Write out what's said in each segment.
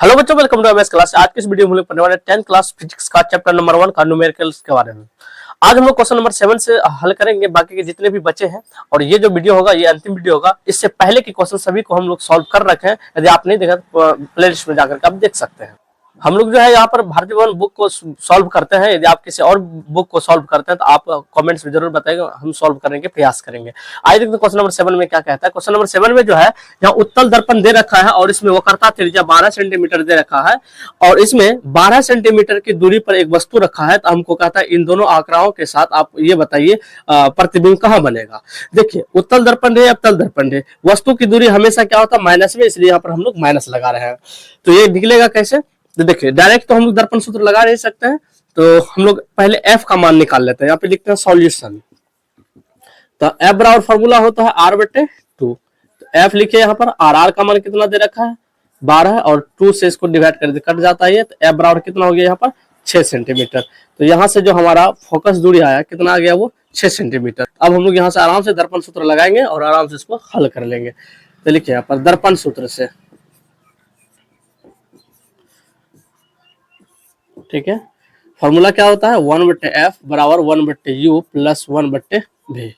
Hello बच्चों, welcome to MS class. आज की इस वीडियो में हम लोग पढ़ने वाले 10th क्लास फिजिक्स का चैप्टर नंबर 1 का न्यूमेरिकल्स के बारे में। आज हम लोग क्वेश्चन नंबर 7 से हल करेंगे, बाकी के जितने भी बचे हैं। और ये जो वीडियो होगा ये अंतिम वीडियो होगा। इससे पहले के क्वेश्चन सभी को हम लोग सॉल्व कर रखे हैं। यदि आप नहीं देखा तो प्ले लिस्ट में जाकर के आप देख सकते हैं। हम लोग जो है यहाँ पर भारतीय वन बुक को सॉल्व करते हैं। यदि आप किसी और बुक को सॉल्व करते हैं तो आप कमेंट्स में जरूर बताइएगा, हम सॉल्व करने के प्रयास करेंगे। आइए देखते हैं क्वेश्चन नंबर 7 में क्या कहता है। क्वेश्चन नंबर 7 में जो है यहाँ उत्तल दर्पण दे रखा है और इसमें वक्रता त्रिज्या 12 सेंटीमीटर दे रखा है और इसमें 12 सेंटीमीटर की दूरी पर एक वस्तु रखा है। तो हमको कहता है इन दोनों आंकड़ाओं के साथ आप ये बताइए प्रतिबिंब कहाँ बनेगा। देखिए, उत्तल दर्पण है, अवतल दर्पण है, वस्तु की दूरी हमेशा क्या होता है माइनस में, इसलिए यहाँ पर हम लोग माइनस लगा रहे हैं। तो ये निकलेगा कैसे, तो देखिए डायरेक्ट तो हम लोग दर्पण सूत्र लगा नहीं सकते हैं, तो हम लोग पहले f का मान निकाल लेते हैं। यहाँ पे लिखते हैं सॉल्यूशन। तो f बराबर फॉर्मूला होता है r/2। तो f लिखिए, यहाँ पर r का मान कितना दे रखा है 12 और 2 से इसको डिवाइड कर कट जाता है। तो f बराबर कितना हो गया यहाँ पर 6 सेंटीमीटर। तो यहाँ से जो हमारा फोकस दूरी आया कितना आ गया, वो 6 सेंटीमीटर। अब हम लोग यहाँ से आराम से दर्पण सूत्र लगाएंगे और आराम से इसको हल कर लेंगे। तो लिखिए यहाँ पर दर्पण सूत्र से, ठीक है, फॉर्मूला क्या होता है 1/f बराबर 1/u प्लस 1/v।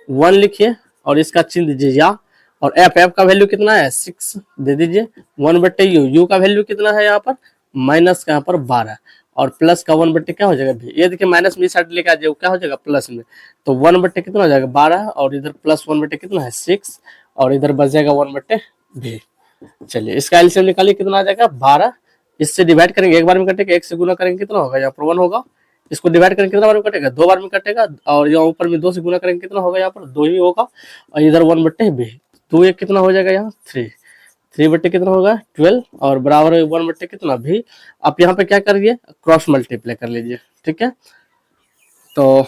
1 लिखिए और इसका चिन्ह दीजिए या, और f का वैल्यू कितना है 6 दे दीजिए। 1/u, u का वैल्यू कितना है यहाँ पर माइनस का यहाँ पर 12 और प्लस का 1/, क्या हो जाएगा v। ये देखिए माइनस में साइड लेके आ जाए, क्या हो जाएगा प्लस में। तो 1/, कितना हो जाएगा 12 और इधर प्लस 1/, कितना है 6 और इधर बच जाएगा 1/v। चलिए इसका एलसीएम निकालिए, कितना आ जाएगा 12। इससे डिवाइड करेंगे, एक बार में कटेगा, एक से गुना करेंगे कितना होगा यहाँ पर 1 होगा। इसको डिवाइड करेंगे कितना बार में कटेगा 2 बार में कटेगा, और यहाँ ऊपर में 2 से गुना करेंगे कितना होगा यहाँ पर 2 ही होगा। और इधर 1/b, 2 एक कितना हो जाएगा यहाँ 3/, कितना होगा 12 और बराबर 1/, कितना भी। आप यहाँ पे क्या करिए क्रॉस मल्टीप्लाई कर लीजिए, ठीक है। तो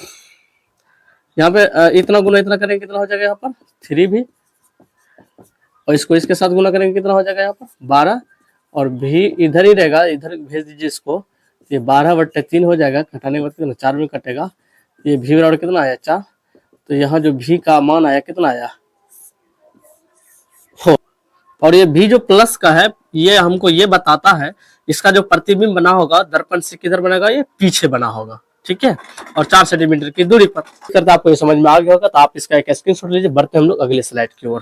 यहाँ पे इतना गुना इतना करेंगे कितना हो जाएगा यहाँ पर 3 भी, और इसको इसके साथ गुना करेंगे कितना हो जाएगा यहाँ पर 12 और भी इधर ही रहेगा, इधर भेज दीजिए इसको। ये 12/3 हो जाएगा, घटाने के बाद कितना 4 में कटेगा। ये भी बराबर कितना आया 4। तो यहाँ जो भी का मान आया कितना आया 4। और ये भी जो प्लस का है ये हमको ये बताता है इसका जो प्रतिबिंब बना होगा दर्पण से किधर बनेगा, ये पीछे बना होगा, ठीक है। और 4 सेंटीमीटर की दूरी पर करता आपको ये समझ में आ गया होगा। तो आप इसका एक स्क्रीनशॉट लीजिए। बढ़ते हम लोग अगले स्लाइड की ओर।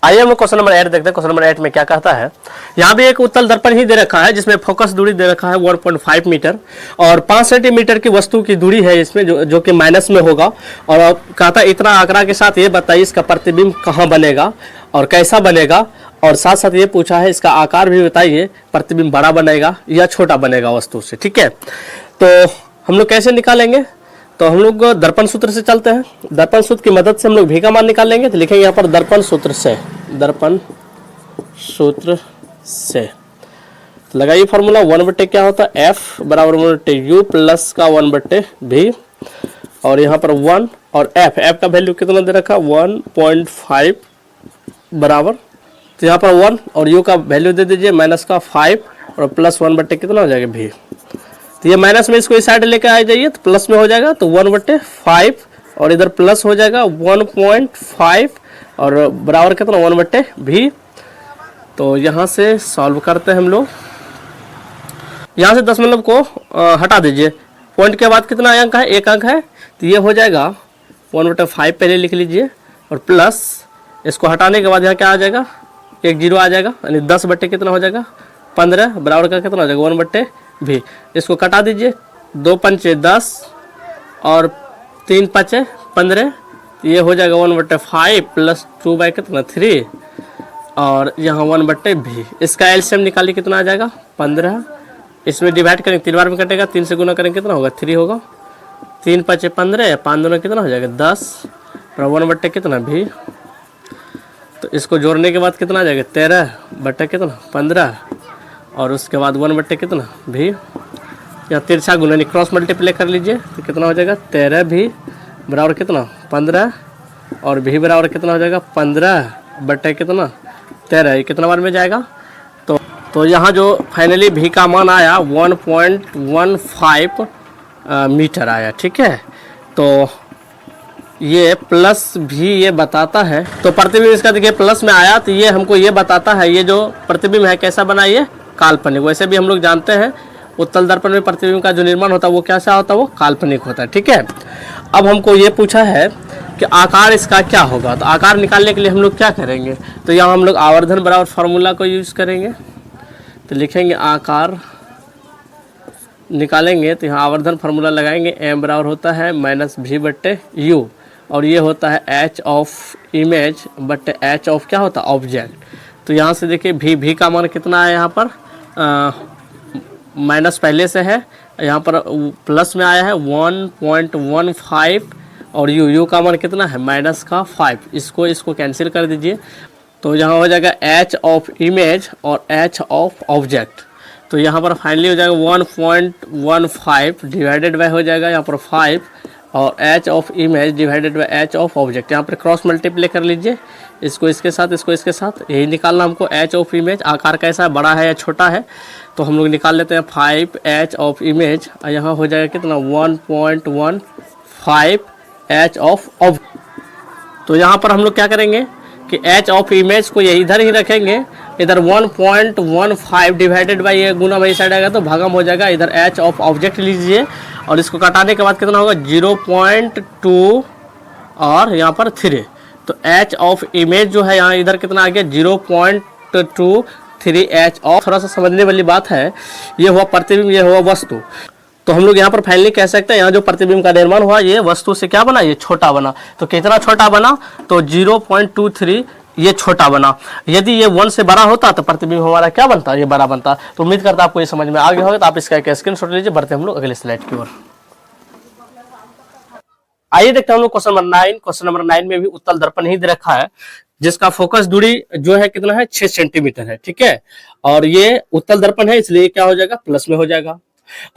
आइए हम लोग क्वेश्चन नंबर 8 देखते हैं। क्वेश्चन नंबर 8 में क्या कहता है, यहाँ भी एक उत्तल दर्पण ही दे रखा है जिसमें फोकस दूरी दे रखा है 1.5 मीटर और 5 सेंटीमीटर की वस्तु की दूरी है इसमें जो कि माइनस में होगा। और कहता है इतना आंकड़ा के साथ ये बताइए इसका प्रतिबिंब कहाँ बनेगा और कैसा बनेगा, और साथ साथ ये पूछा है इसका आकार भी बताइए, प्रतिबिंब बड़ा बनेगा या छोटा बनेगा वस्तु से, ठीक है। तो हम लोग कैसे निकालेंगे, तो हम लोग दर्पण सूत्र से चलते हैं। दर्पण सूत्र की मदद से हम लोग भी का मान निकाल लेंगे। तो लिखेंगे यहाँ पर दर्पण सूत्र से, दर्पण सूत्र से तो लगाइए फॉर्मूला 1/, क्या होता है f बराबर 1/u प्लस का 1/v और यहाँ पर 1 और f का वैल्यू कितना दे रखा 1.5 बराबर। तो यहाँ पर 1 और u का वैल्यू दे दीजिए माइनस का 5 और प्लस 1/, कितना हो जाएगा v। तो ये माइनस में इसको इस साइड लेकर आ जाइए तो प्लस में हो जाएगा। तो 1/5 और इधर प्लस हो जाएगा 1.5 और बराबर कितना 1/v। तो यहाँ से सॉल्व करते हैं हम लोग। यहाँ से दशमलव को हटा दीजिए, पॉइंट के बाद कितना अंक है, एक अंक है। तो ये हो जाएगा 1/5 पहले लिख लीजिए और प्लस इसको हटाने के बाद यहाँ क्या आ जाएगा, एक 0 आ जाएगा, यानी 10/, कितना हो जाएगा 15 बराबर का कितना हो जाएगा 1/v। इसको कटा दीजिए, 2 पंचे 10 और 3 पंचे 15। ये हो जाएगा 1/5 प्लस 2 बाई कितना 3 और यहाँ 1/v। इसका एलसीएम निकालिए, कितना आ जाएगा 15। इसमें डिवाइड करेंगे 3 बार में कटेगा, 3 से गुना करेंगे कितना होगा 3 होगा। 3 पंचे 15, 5 दूना कितना हो जाएगा 10 और 1/, कितना v। तो इसको जोड़ने के बाद कितना आ जाएगा 13/, कितना 15 और उसके बाद 1/, कितना v। या तिरछा गुना यानी क्रॉस मल्टीप्लाई कर लीजिए तो कितना हो जाएगा 13v बराबर कितना 15 और v बराबर कितना हो जाएगा 15/, कितना 13। ये कितना बार में जाएगा, तो यहाँ जो फाइनली v का मान आया 1.15 मीटर आया, ठीक है। तो ये प्लस भी ये बताता है, तो प्रतिबिंब इसका देखिए प्लस में आया, तो ये हमको ये बताता है ये जो प्रतिबिंब है कैसा बना, ये काल्पनिक। वैसे भी हम लोग जानते हैं उत्तल दर्पण में प्रतिबिंब का जो निर्माण होता है वो कैसा होता है, वो काल्पनिक होता है। ठीक है, अब हमको ये पूछा है कि आकार इसका क्या होगा, तो आकार निकालने के लिए हम लोग क्या करेंगे, तो यहाँ हम लोग आवर्धन बराबर फार्मूला को यूज़ करेंगे। तो लिखेंगे आकार निकालेंगे, तो यहाँ आवर्धन फार्मूला लगाएंगे, m बराबर होता है माइनस भी बट्टे यू, और ये होता है h ऑफ इमेज बट्टे h ऑफ क्या होता है, ऑब्जेक्ट। तो यहाँ से देखिए भी का मान कितना है, यहाँ पर माइनस पहले से है, यहाँ पर प्लस में आया है 1.15, और यू का मान कितना है, माइनस का 5। इसको कैंसिल कर दीजिए, तो यहाँ हो जाएगा h ऑफ इमेज और h ऑफ ऑब्जेक्ट। तो यहाँ पर फाइनली हो जाएगा 1.15 डिवाइडेड बाय हो जाएगा यहाँ पर 5, और h of image divided by h of object. यहाँ पर क्रॉस मल्टीप्लाई कर लीजिए, इसको इसके साथ, इसको इसके साथ, यही निकालना हमको h ऑफ इमेज। आकार कैसा है, बड़ा है या छोटा है, तो हम लोग निकाल लेते हैं 5h ऑफ इमेज, यहाँ हो जाएगा कितना 1.15 h ऑफ ऑब्जेक्ट। तो यहाँ पर हम लोग क्या करेंगे कि h ऑफ इमेज को ये इधर ही रखेंगे, इधर 1.15 डिवाइडेड बाई ये गुना बाई साइड आएगा तो भागम हो जाएगा, इधर h ऑफ ऑब्जेक्ट लीजिए, और इसको घटाने के बाद कितना होगा 0.2 और यहाँ पर 3। तो h ऑफ इमेज जो है यहाँ इधर कितना आ गया 0.23 h ऑफ। थोड़ा सा समझने वाली बात है, ये हुआ प्रतिबिंब, ये हुआ वस्तु। तो हम लोग यहाँ पर फाइनली कह सकते हैं यहाँ जो प्रतिबिंब का निर्माण हुआ ये वस्तु से क्या बना, ये छोटा बना। तो कितना छोटा बना, तो 0.23 ये छोटा बना। यदि ये 1 से बड़ा होता तो प्रतिबिंब हमारा क्या बनता, ये बड़ा बनता। तो उम्मीद करता आपको ये समझ में आ गया होगा। तो आप इसका एक स्क्रीनशॉट लीजिए। बढ़ते हम लोग अगले स्लाइड की ओर। आइए देखते हैं हम लोग क्वेश्चन नंबर 9। क्वेश्चन नंबर 9 में भी उत्तल दर्पण ही दे रखा है, जिसका फोकस दूरी जो है कितना है 6 सेंटीमीटर है। ठीक है, और ये उत्तल दर्पण है इसलिए क्या हो जाएगा, प्लस में हो जाएगा।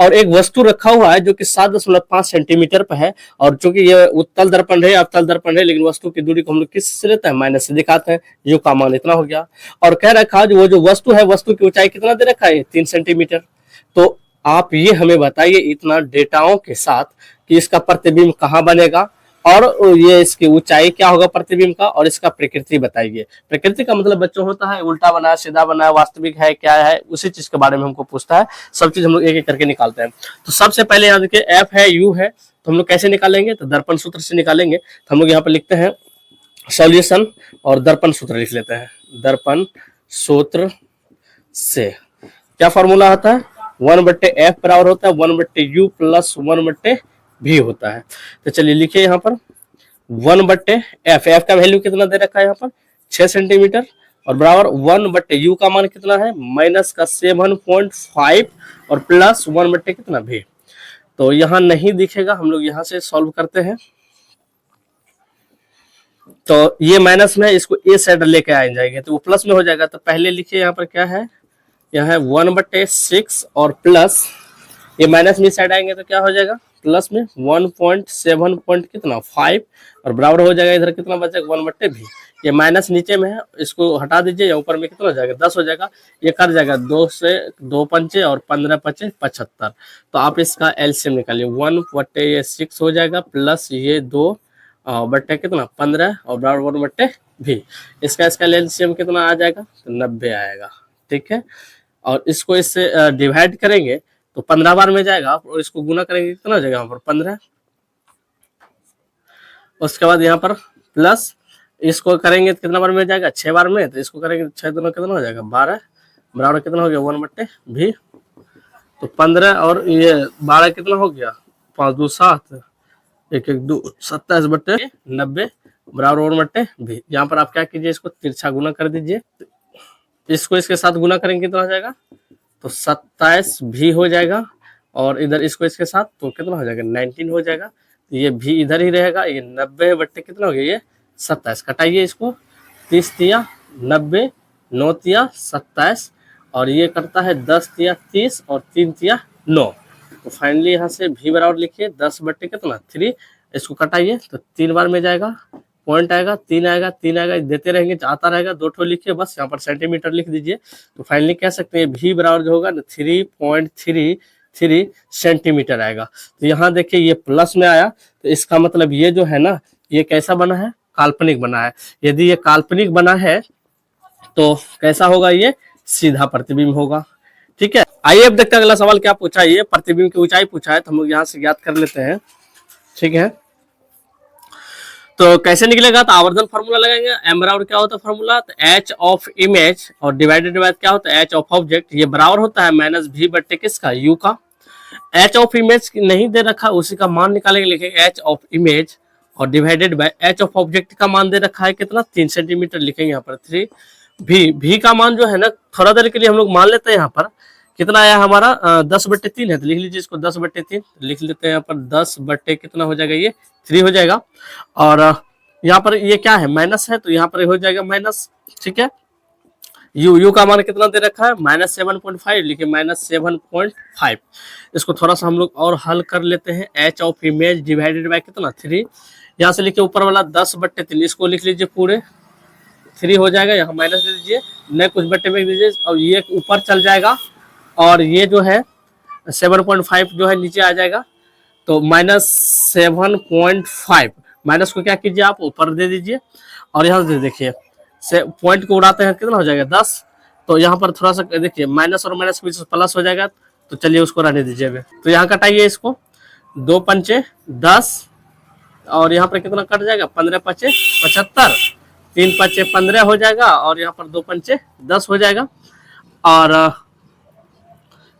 और एक वस्तु रखा हुआ है जो कि 7.5 सेंटीमीटर पर है, और चूंकि ये उत्तल दर्पण है, अवतल दर्पण है, लेकिन वस्तु की दूरी को हम लोग किस से लेते हैं, माइनस से दिखाते हैं। यू का मान इतना हो गया, और कह रखा है वो जो वस्तु है, वस्तु की ऊंचाई कितना दे रखा है 3 सेंटीमीटर। तो आप ये हमें बताइए इतना डेटाओं के साथ कि इसका प्रतिबिंब कहाँ बनेगा, और ये इसकी ऊंचाई क्या होगा प्रतिबिंब का, और इसका प्रकृति बताइए। प्रकृति का मतलब बच्चों होता है उल्टा बना है, सीधा बना है, वास्तविक है, क्या है, उसी चीज के बारे में हमको पूछता है। सब चीज हम लोग एक एक करके निकालते हैं। तो सबसे पहले यहाँ देखिए एफ है, यू है, तो हम लोग कैसे निकालेंगे, तो दर्पण सूत्र से निकालेंगे। तो हम लोग यहाँ पर लिखते हैं सॉल्यूशन और दर्पण सूत्र लिख लेते हैं। दर्पण सूत्र से क्या फॉर्मूला होता है, 1/f बराबर होता है 1/u प्लस 1/v होता है। तो चलिए लिखिए यहाँ पर 1/f, f का वैल्यू कितना दे रखा है यहाँ पर 6 सेंटीमीटर, और बराबर 1/u का मान कितना है माइनस का 7.5 और प्लस 1/ कितना v। तो यहाँ नहीं दिखेगा, हम लोग यहाँ से सॉल्व करते हैं। तो ये माइनस में है, इसको ए साइड लेके आ जाएंगे तो वो प्लस में हो जाएगा। तो पहले लिखिए यहाँ पर क्या है, यह है 1/6 और प्लस ये माइनस में साइड आएंगे तो क्या हो जाएगा प्लस में 1.7 कितना 5, और बराबर हो जाएगा इधर कितना बचेगा 1/v। ये माइनस नीचे में है, इसको हटा दीजिए, या ऊपर में कितना हो जाएगा 10 हो जाएगा। ये कर जाएगा 2 से 2 पंचे और 15 पचे 75। तो आप इसका एलसीएम निकालिए, 1/6 हो जाएगा प्लस ये 2 बट्टे कितना 15 और बराबर 1/v। इसका एलसीएम कितना आ जाएगा, तो 90 आएगा। ठीक है, और इसको इससे डिवाइड करेंगे तो 15 बार में जाएगा, और इसको गुना करेंगे कितना हो जाएगा यहाँ पर 15। उसके बाद यहाँ पर प्लस इसको करेंगे तो कितना बार में जाएगा 6 बार में, तो इसको करेंगे 6 दोनों कितना हो जाएगा 12, बराबर कितना हो गया 1/v। तो 15 और ये 12 कितना हो गया 5 2 7 1 1 2 27/90 बराबर 1/v। यहाँ पर आप क्या कीजिए, इसको तिरछा गुना कर दीजिए, इसको इसके साथ गुना करेंगे कितना हो जाएगा, तो 27v हो जाएगा, और इधर इसको इसके साथ तो कितना हो जाएगा 19 हो जाएगा। तो ये v इधर ही रहेगा, ये 90 कितना हो गया ये 27। कटाइए इसको, 30 तिया 90, 9 तिया 27, और ये करता है 10 तिया 30 और 3 तिया 9। तो फाइनली यहाँ से v बराबर लिखिए 10/3 कितना 3। इसको कटाइए तो 3 बार में जाएगा, पॉइंट आएगा 3 आएगा 3 आएगा, देते रहेंगे आता रहेगा। 2 ठो लिखिए बस, यहाँ पर सेंटीमीटर लिख दीजिए। तो फाइनली कह सकते हैं v बराबर जो होगा 3.33 सेंटीमीटर आएगा। तो यहाँ देखिए ये प्लस में आया, तो इसका मतलब ये जो है ना ये कैसा बना है, काल्पनिक बना है। यदि ये काल्पनिक बना है तो कैसा होगा, ये सीधा प्रतिबिंब होगा। ठीक है, आइए अब देखते हैं अगला सवाल क्या पूछा है। ये प्रतिबिंब की ऊंचाई पूछा है, तो हम लोग यहाँ से ज्ञात कर लेते हैं। ठीक है, तो कैसे निकलेगा, तो आवर्धन फार्मूला लगाएंगे। एम बराबर क्या होता है फार्मूला, तो एच ऑफ इमेज और डिवाइडेड बाय क्या होता है, एच ऑफ ऑब्जेक्ट। ये बराबर होता है माइनस भी बट्टे किसका, यू का। एच ऑफ इमेज नहीं दे रखा, उसी का मान निकालेंगे, लिखेंगे एच ऑफ इमेज और divided by H of object का मान दे रखा है कितना, 3 सेंटीमीटर, लिखेंगे यहाँ पर 3। भी का मान जो है ना, थोड़ा देर के लिए हम लोग मान लेते हैं यहाँ पर कितना आया हमारा, 10/3 है, तो लिख लीजिए इसको 10/3 लिख लेते हैं यहाँ पर। 10 बट्टे कितना हो जाएगा, ये 3 हो जाएगा। और यहाँ पर ये क्या है, माइनस है, तो यहाँ पर हो जाएगा माइनस। ठीक है, यू का मान कितना दे रखा है, -7.5, लिखिए -7.5। इसको थोड़ा सा हम लोग और हल कर लेते हैं। H of image divided by कितना, 3। यहाँ से लिखिए ऊपर वाला 10/3, इसको लिख लीजिए पूरे 3 हो जाएगा, यहाँ माइनस दे दीजिए, न कुछ बट्टे में दीजिए, और ये ऊपर चल जाएगा, और ये जो है 7.5 जो है नीचे आ जाएगा, तो -7.5। माइनस को क्या कीजिए, आप ऊपर दे दीजिए, और यहाँ से देखिए से पॉइंट को उड़ाते हैं कितना हो जाएगा, 10। तो यहाँ पर थोड़ा सा देखिए माइनस और माइनस के बीच प्लस हो जाएगा, तो चलिए उसको रहने दीजिए। तो यहाँ कटाइए इसको, 2 पंचे 10, और यहाँ पर कितना कट जाएगा, 15 पचे 75, 3 पंचे 15 हो जाएगा, और यहाँ पर 2 पंचे 10 हो जाएगा। और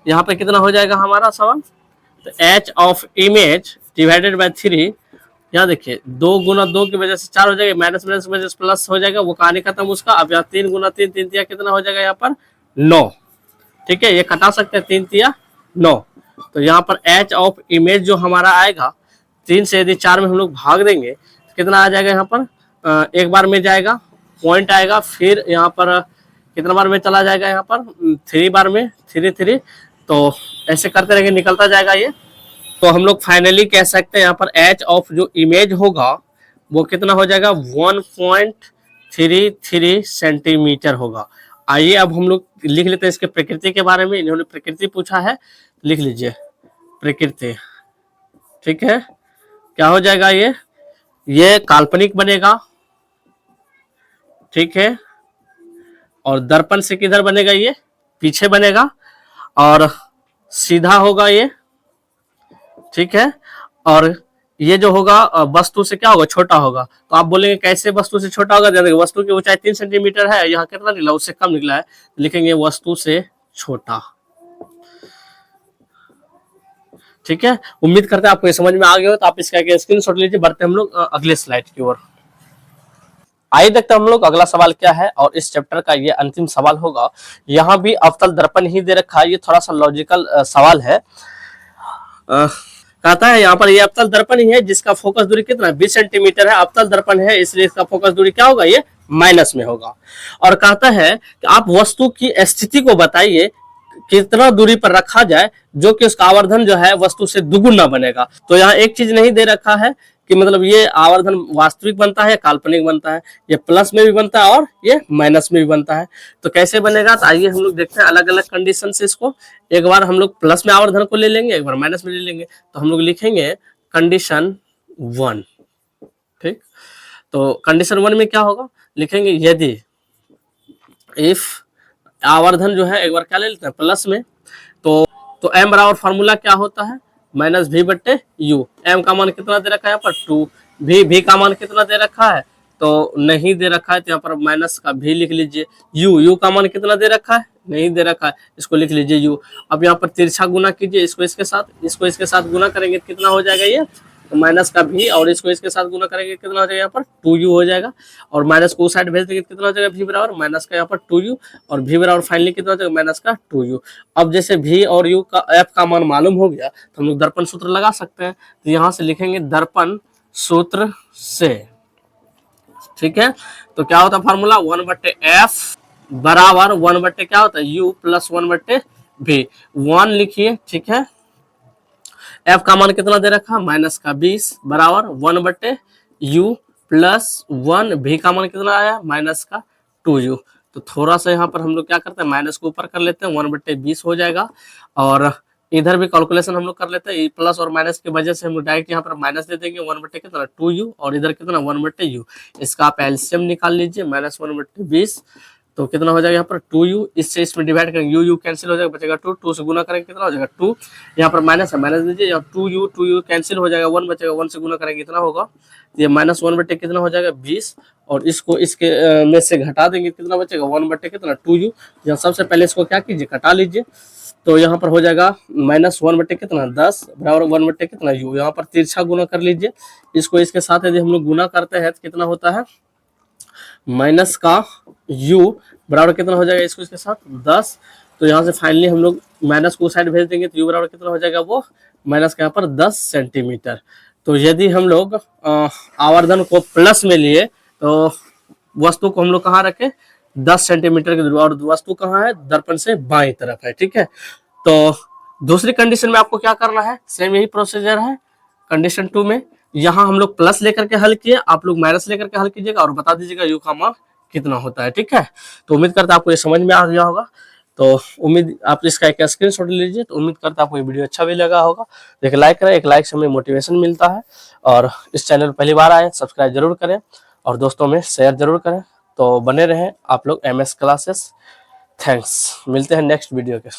यहाँ पे कितना हो जाएगा हमारा सवाल, तो H of image divided by 3, यहाँ देखिए 2 गुना 2 की वजह से 4 हो जाएगा, माइनस माइनस की वजह से प्लस हो जाएगा, वो कहानी खत्म उसका। अब यहाँ 3 गुना 3, 3 तिया कितना हो जाएगा यहाँ पर 9। ठीक है, ये कटा सकते हैं, 3 तिया 9। तो यहाँ पर एच ऑफ इमेज जो हमारा आएगा, 3 से यदि 4 में हम लोग भाग देंगे तो कितना आ जाएगा यहाँ पर, एक बार में जाएगा, पॉइंट आएगा, फिर यहाँ पर कितना बार में चला जाएगा, यहाँ पर 3 बार में, 3 तो ऐसे करते रहेंगे, निकलता जाएगा ये। तो हम लोग फाइनली कह सकते हैं यहाँ पर एच ऑफ जो इमेज होगा वो कितना हो जाएगा, 1.33 सेंटीमीटर होगा। आइए अब हम लोग लिख लेते हैं इसके प्रकृति के बारे में। इन्होंने प्रकृति पूछा है, लिख लीजिए प्रकृति। ठीक है, क्या हो जाएगा, ये काल्पनिक बनेगा। ठीक है, और दर्पण से किधर बनेगा, ये पीछे बनेगा, और सीधा होगा ये। ठीक है, और ये जो होगा वस्तु से क्या होगा, छोटा होगा। तो आप बोलेंगे कैसे वस्तु से छोटा होगा, देखिए वस्तु की ऊंचाई 3 सेंटीमीटर है, यहाँ कितना निकला, उससे कम निकला है, लिखेंगे वस्तु से छोटा। ठीक है, उम्मीद करते हैं आपको ये समझ में आ गया हो, तो आप इसका स्क्रीनशॉट लीजिए। बढ़ते हम लोग अगले स्लाइड की ओर। आइए देखते हैं हम लोग अगला सवाल क्या है, और इस चैप्टर का ये अंतिम सवाल होगा। यहाँ भी अवतल दर्पण ही दे रखा है, ये थोड़ा सा लॉजिकल सवाल है। कहता है यहाँ पर ये अवतल दर्पण ही है जिसका फोकस दूरी कितना, 20 सेंटीमीटर है। अवतल दर्पण है इसलिए इसका फोकस दूरी क्या होगा, ये माइनस में होगा। और कहता है कि आप वस्तु की स्थिति को बताइए, कितना दूरी पर रखा जाए जो कि उसका आवर्धन जो है वस्तु से दुगुना बनेगा। तो यहाँ एक चीज नहीं दे रखा है कि मतलब ये आवर्धन वास्तविक बनता है या काल्पनिक बनता है, ये प्लस में भी बनता है और ये माइनस में भी बनता है। तो कैसे बनेगा, तो आइए हम लोग देखते हैं अलग अलग कंडीशन से इसको। एक बार हम लोग प्लस में आवर्धन को ले लेंगे, एक बार माइनस में ले लेंगे। तो हम लोग लिखेंगे कंडीशन 1। ठीक, तो कंडीशन 1 में क्या होगा, लिखेंगे यदि इफ आवर्धन जो है, एक बार क्या ले लेते हैं प्लस में, तो एम बराबर फार्मूला क्या होता है, माइनस भी बट्टे यू। एम का मान कितना दे रखा है यहाँ पर 2, भी का मान कितना दे रखा है, तो नहीं दे रखा है, तो यहाँ पर माइनस का भी लिख लीजिए। यू का मान कितना दे रखा है, नहीं दे रखा है, इसको लिख लीजिए यू। अब यहाँ पर तिरछा गुना कीजिए, इसको इसके साथ गुना करेंगे कितना हो जाएगा, ये तो माइनस का भी, और इसको इसके साथ गुना करेंगे कितना हो जाएगा, यहाँ पर 2u हो जाएगा। और माइनस को उस साइड भेज देंगे कितना हो जाएगा, v बराबर माइनस का यहाँ पर 2u, और v बराबर फाइनली कितना हो जाएगा, माइनस का 2u। अब जैसे v और u का f का मान मालूम हो गया, तो हम लोग दर्पण सूत्र लगा सकते हैं। तो यहाँ से लिखेंगे दर्पण सूत्र से। ठीक है, तो क्या होता है फार्मूला, 1/f बराबर 1/ क्या होता है, u प्लस 1/v। 1 लिखिए। ठीक है, f का मान कितना दे रखा, माइनस का 20 बराबर 1/u प्लस 1, v का मान कितना आया, माइनस का 2u। तो थोड़ा सा यहाँ पर हम लोग क्या करते हैं, माइनस को ऊपर कर लेते हैं, 1/20 हो जाएगा। और इधर भी कैलकुलेशन हम लोग कर लेते हैं, प्लस और माइनस की वजह से हम लोग डायरेक्ट यहाँ पर माइनस दे देंगे, 1/, कितना 2u, और इधर कितना 1/u। इसका आप एलसीएम निकाल लीजिए, -1/20, तो कितना हो जाएगा यहाँ पर 2u, इससे इसमें डिवाइड करेंगे, u कैंसिल हो जाएगा, बचेगा 2, 2 से गुना करेंगे कितना हो जाएगा 2, यहाँ पर माइनस है, माइनस दीजिए, यहाँ 2u कैंसिल हो जाएगा, 1 बचेगा, 1 से गुना करेंगे कितना होगा, ये -1/, कितना हो जाएगा 20, और इसको इसके में से घटा देंगे, कितना बचेगा 1/, कितना 2u। यहाँ सबसे पहले इसको क्या कीजिए, कटा लीजिए, तो यहाँ पर हो जाएगा -1/, कितना 10 बराबर 1/, कितना u। यहाँ पर तिरछा गुना कर लीजिए, इसको इसके साथ यदि हम लोग गुना करते हैं तो कितना होता है, माइनस का u बराबर कितना हो जाएगा, इसको इसके साथ 10। तो यहाँ से फाइनली हम लोग माइनस को साइड भेज देंगे, तो u बराबर कितना हो जाएगा, वो माइनस के यहाँ पर 10 सेंटीमीटर। तो यदि हम लोग आवर्धन को प्लस में लिए तो वस्तु को हम लोग कहाँ रखें, 10 सेंटीमीटर की दूरी, और वस्तु कहाँ है, दर्पण से बाईं तरफ है, ठीक है। तो दूसरी कंडीशन में आपको क्या करना है, सेम यही प्रोसीजर है। कंडीशन 2 में यहाँ हम लोग प्लस लेकर के हल किए, आप लोग माइनस लेकर के हल कीजिएगा और बता दीजिएगा u का मान कितना होता है, ठीक है। तो उम्मीद करता है आपको ये समझ में आ गया होगा। तो उम्मीद आप इसका एक स्क्रीनशॉट लीजिए, तो उम्मीद करता है आपको ये वीडियो अच्छा भी लगा होगा। तो एक लाइक करें, एक लाइक से हमें मोटिवेशन मिलता है, और इस चैनल पर पहली बार आए सब्सक्राइब जरूर करें और दोस्तों में शेयर जरूर करें। तो बने रहें आप लोग MS क्लासेस। थैंक्स, मिलते हैं नेक्स्ट वीडियो के।